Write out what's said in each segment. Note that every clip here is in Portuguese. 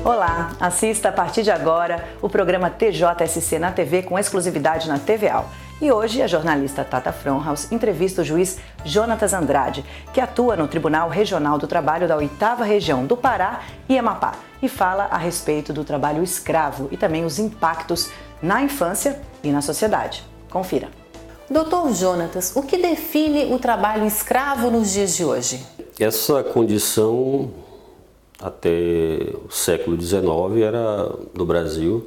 Olá, assista a partir de agora o programa TJSC na TV com exclusividade na TVAL. E hoje a jornalista Tata Fronhaus entrevista o juiz Jonatas Andrade, que atua no Tribunal Regional do Trabalho da 8ª Região do Pará e Amapá, e fala a respeito do trabalho escravo e também os impactos na infância e na sociedade. Confira. Doutor Jonatas, o que define o trabalho escravo nos dias de hoje? Essa condição, até o século XIX, no Brasil,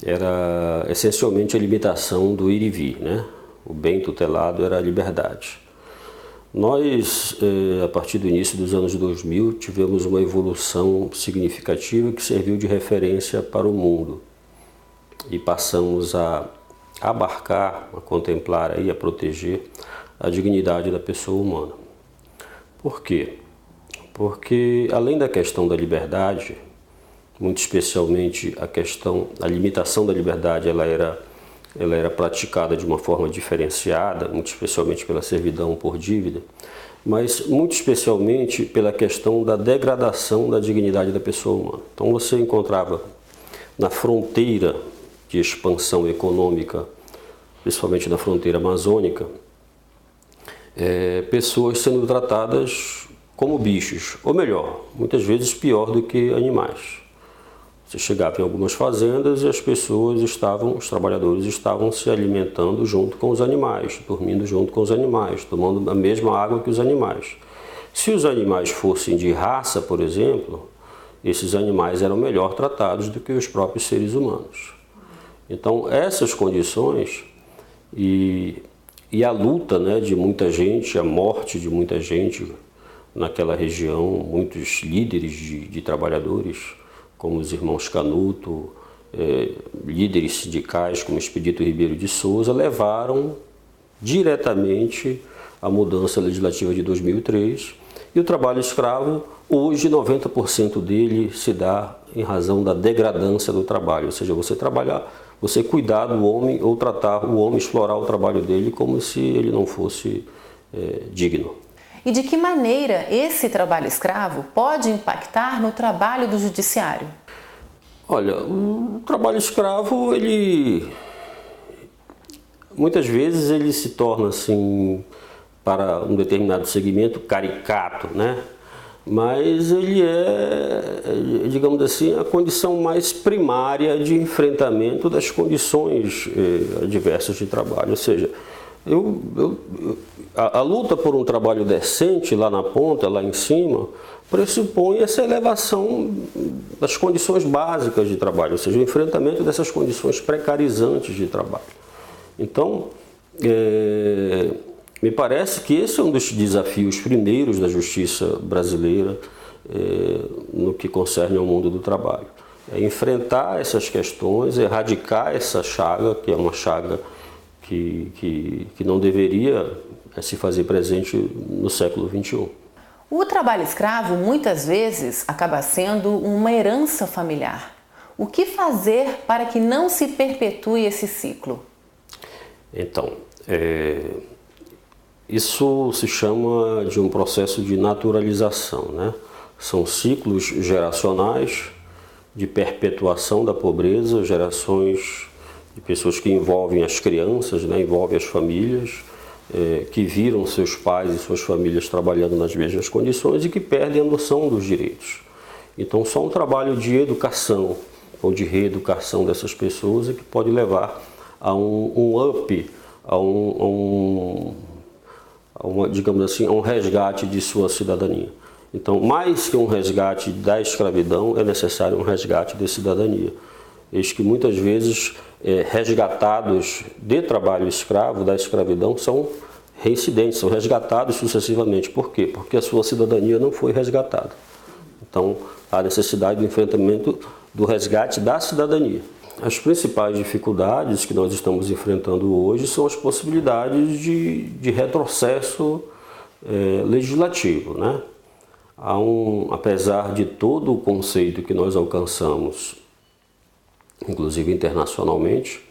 era essencialmente a limitação do ir e vir, né? O bem tutelado era a liberdade. Nós, a partir do início dos anos 2000, tivemos uma evolução significativa que serviu de referência para o mundo e passamos a abarcar, a contemplar e a proteger a dignidade da pessoa humana. Por quê? Porque além da questão da liberdade, muito especialmente a limitação da liberdade, ela era praticada de uma forma diferenciada, muito especialmente pela servidão por dívida, mas muito especialmente pela questão da degradação da dignidade da pessoa humana. Então você encontrava na fronteira de expansão econômica, principalmente na fronteira amazônica, pessoas sendo tratadas como bichos, ou melhor, muitas vezes pior do que animais. Você chegava em algumas fazendas e os trabalhadores estavam se alimentando junto com os animais, dormindo junto com os animais, tomando a mesma água que os animais. Se os animais fossem de raça, por exemplo, esses animais eram melhor tratados do que os próprios seres humanos. Então, essas condições e a luta, né, de muita gente, a morte de muita gente naquela região, muitos líderes de trabalhadores, como os irmãos Canuto, líderes sindicais como Expedito Ribeiro de Souza, levaram diretamente à mudança legislativa de 2003. E o trabalho escravo, hoje 90% dele se dá em razão da degradância do trabalho, ou seja, você cuidar do homem ou tratar o homem, explorar o trabalho dele como se ele não fosse digno. E de que maneira esse trabalho escravo pode impactar no trabalho do judiciário? Olha, o trabalho escravo, muitas vezes ele se torna, assim, para um determinado segmento, caricato, né? Mas ele digamos assim, a condição mais primária de enfrentamento das condições adversas de trabalho. Ou seja, a luta por um trabalho decente lá na ponta, lá em cima, pressupõe essa elevação das condições básicas de trabalho, ou seja, o enfrentamento dessas condições precarizantes de trabalho. Então, me parece que esse é um dos desafios primeiros da justiça brasileira no que concerne ao mundo do trabalho. É enfrentar essas questões, erradicar essa chaga, que é uma chaga que não deveria se fazer presente no século XXI. O trabalho escravo muitas vezes acaba sendo uma herança familiar. O que fazer para que não se perpetue esse ciclo? Então, isso se chama de um processo de naturalização, né? São ciclos geracionais de perpetuação da pobreza, gerações de pessoas que envolvem as crianças, né? Envolvem as famílias, que viram seus pais e suas famílias trabalhando nas mesmas condições e que perdem a noção dos direitos. Então, só um trabalho de educação ou de reeducação dessas pessoas é que pode levar a um up, digamos assim, a um resgate de sua cidadania. Então, mais que um resgate da escravidão, é necessário um resgate de cidadania. Eis que muitas vezes resgatados de trabalho escravo, da escravidão, são reincidentes, são resgatados sucessivamente. Por quê? Porque a sua cidadania não foi resgatada. Então, há necessidade do enfrentamento do resgate da cidadania. As principais dificuldades que nós estamos enfrentando hoje são as possibilidades de retrocesso legislativo, né? Apesar de todo o conceito que nós alcançamos, inclusive internacionalmente,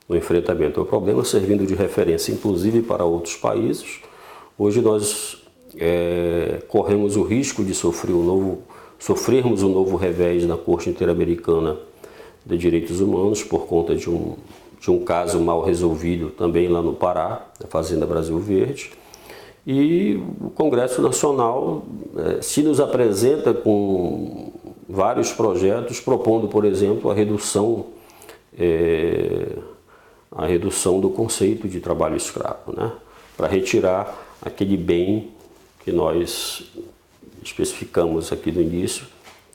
no enfrentamento ao problema, servindo de referência inclusive para outros países, hoje nós corremos o risco de sofrer um novo sofrermos um novo revés na Corte Interamericana de Direitos Humanos por conta de um caso mal resolvido também lá no Pará, na Fazenda Brasil Verde. E o Congresso Nacional se nos apresenta com vários projetos propondo, por exemplo, a redução do conceito de trabalho escravo, né? Para retirar aquele bem que nós especificamos aqui no início,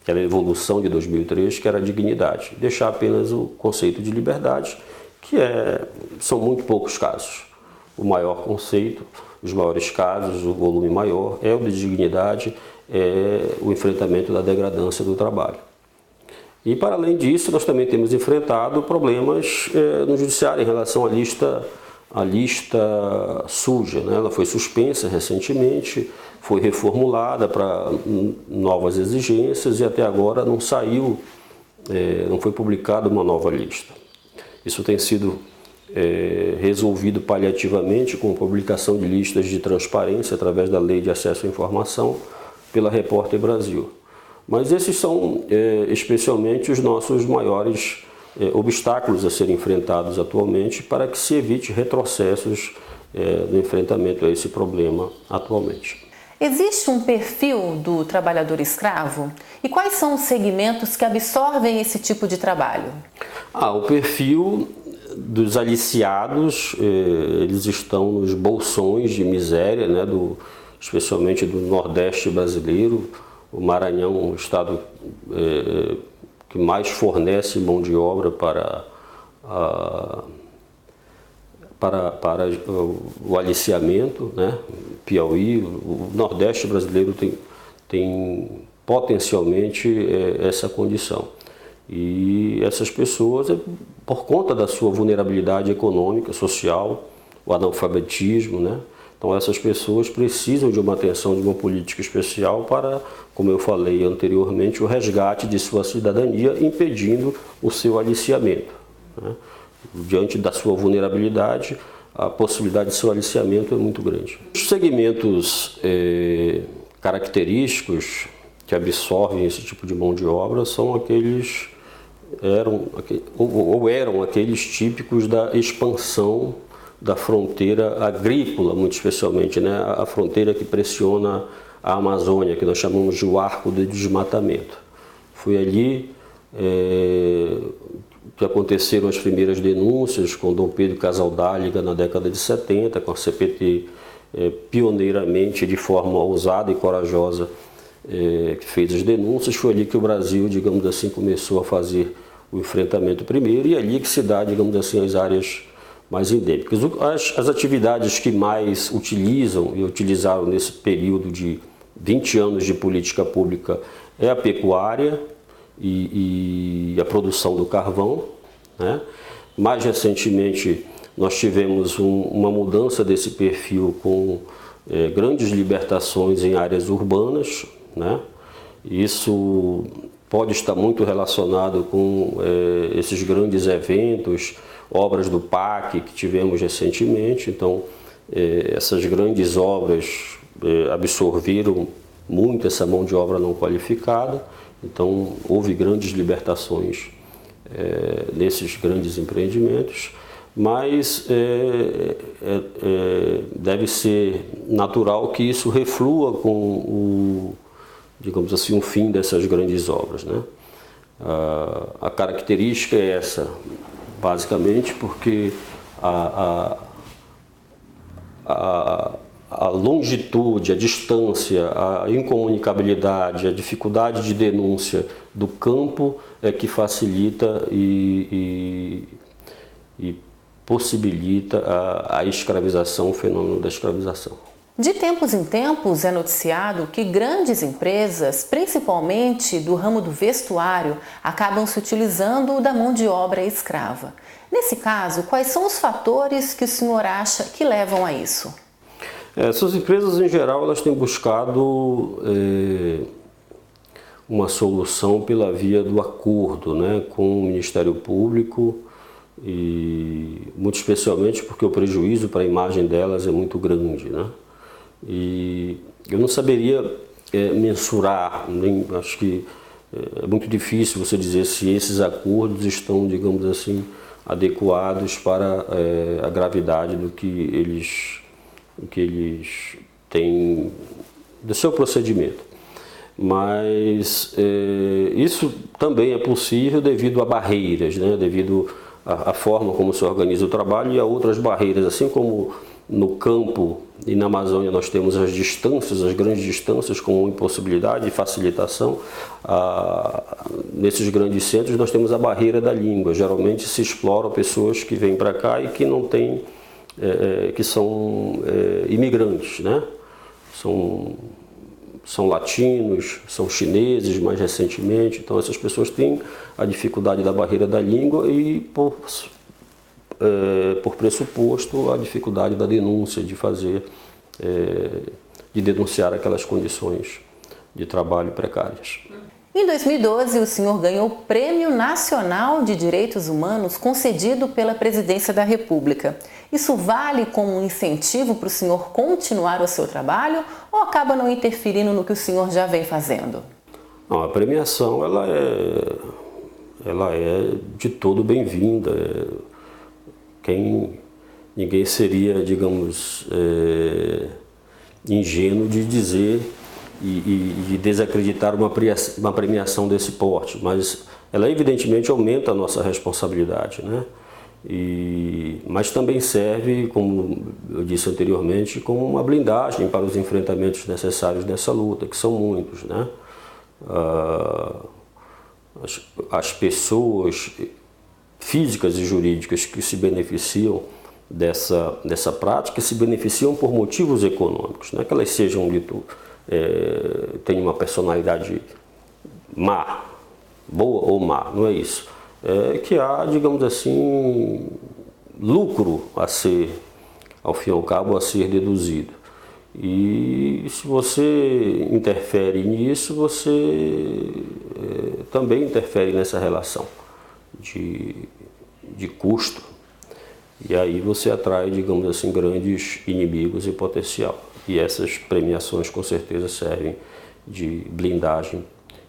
que era a evolução de 2003, que era a dignidade. Deixar apenas o conceito de liberdade, que são muito poucos casos. O maior conceito, os maiores casos, o volume maior, é o de dignidade, é o enfrentamento da degradância do trabalho. E, para além disso, nós também temos enfrentado problemas no judiciário em relação à lista suja, né? Ela foi suspensa recentemente, foi reformulada para novas exigências e até agora não saiu, não foi publicada uma nova lista. Isso tem sido resolvido paliativamente com a publicação de listas de transparência através da Lei de Acesso à Informação pela Repórter Brasil. Mas esses são especialmente os nossos maiores obstáculos a serem enfrentados atualmente para que se evite retrocessos no enfrentamento a esse problema atualmente. Existe um perfil do trabalhador escravo? E quais são os segmentos que absorvem esse tipo de trabalho? O perfil dos aliciados, eles estão nos bolsões de miséria, né, especialmente do Nordeste brasileiro. O Maranhão é um estado que mais fornece mão de obra para o aliciamento, né? Piauí, o Nordeste brasileiro tem potencialmente essa condição. E essas pessoas, por conta da sua vulnerabilidade econômica, social, o analfabetismo, né? Então essas pessoas precisam de uma atenção, de uma política especial para, como eu falei anteriormente, o resgate de sua cidadania, impedindo o seu aliciamento, né? Diante da sua vulnerabilidade, a possibilidade de seu aliciamento é muito grande. Os segmentos característicos que absorvem esse tipo de mão de obra são eram aqueles típicos da expansão da fronteira agrícola, muito especialmente, né? A fronteira que pressiona a Amazônia, que nós chamamos de o arco de desmatamento. Foi ali que aconteceram as primeiras denúncias com Dom Pedro Casaldáliga na década de 70, com a CPT pioneiramente, de forma ousada e corajosa, que fez as denúncias. Foi ali que o Brasil, digamos assim, começou a fazer o enfrentamento primeiro, e ali que se dá, digamos assim, as áreas mais endêmicas. As atividades que mais utilizam e utilizaram nesse período de 20 anos de política pública é a pecuária e a produção do carvão, né? Mais recentemente nós tivemos uma mudança desse perfil com grandes libertações em áreas urbanas, né? Isso pode estar muito relacionado com esses grandes eventos, obras do PAC que tivemos recentemente. Então essas grandes obras absorveram muito essa mão de obra não qualificada. Então houve grandes libertações nesses grandes empreendimentos, mas deve ser natural que isso reflua com digamos assim, o fim dessas grandes obras, né? A característica é essa, basicamente porque a longitude, a distância, a incomunicabilidade, a dificuldade de denúncia do campo é que facilita e possibilita a escravização, o fenômeno da escravização. De tempos em tempos é noticiado que grandes empresas, principalmente do ramo do vestuário, acabam se utilizando da mão de obra escrava. Nesse caso, quais são os fatores que o senhor acha que levam a isso? Essas empresas, em geral, elas têm buscado uma solução pela via do acordo, né, com o Ministério Público, e muito especialmente porque o prejuízo para a imagem delas é muito grande, né? E eu não saberia mensurar, acho que é muito difícil você dizer se esses acordos estão, digamos assim, adequados para a gravidade do que eles têm, do seu procedimento. Mas isso também é possível devido a barreiras, né? Devido à forma como se organiza o trabalho e a outras barreiras, assim como no campo e na Amazônia nós temos as distâncias, as grandes distâncias como impossibilidade e facilitação. Nesses grandes centros nós temos a barreira da língua. Geralmente se exploram pessoas que vêm para cá e que não têm, que são imigrantes, né? São latinos, são chineses mais recentemente, então essas pessoas têm a dificuldade da barreira da língua e por pressuposto a dificuldade da denúncia, de denunciar aquelas condições de trabalho precárias. Em 2012, o senhor ganhou o Prêmio Nacional de Direitos Humanos concedido pela Presidência da República. Isso vale como um incentivo para o senhor continuar o seu trabalho ou acaba não interferindo no que o senhor já vem fazendo? Não, a premiação ela é de todo bem-vinda. Ninguém seria, digamos, ingênuo de dizer e de desacreditar uma premiação desse porte, mas ela evidentemente aumenta a nossa responsabilidade, né? Mas também serve, como eu disse anteriormente, como uma blindagem para os enfrentamentos necessários dessa luta, que são muitos, né? As pessoas físicas e jurídicas que se beneficiam dessa prática se beneficiam por motivos econômicos, não é que elas sejam tenham uma personalidade má, boa ou má, não é isso. É que há, digamos assim, lucro ao fim e ao cabo, a ser deduzido. E se você interfere nisso, você também interfere nessa relação de custo. E aí você atrai, digamos assim, grandes inimigos em potencial. E essas premiações com certeza servem de blindagem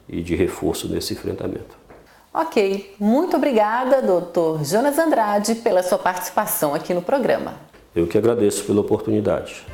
e de reforço nesse enfrentamento. Ok, muito obrigada, Dr. Jonas Andrade, pela sua participação aqui no programa. Eu que agradeço pela oportunidade.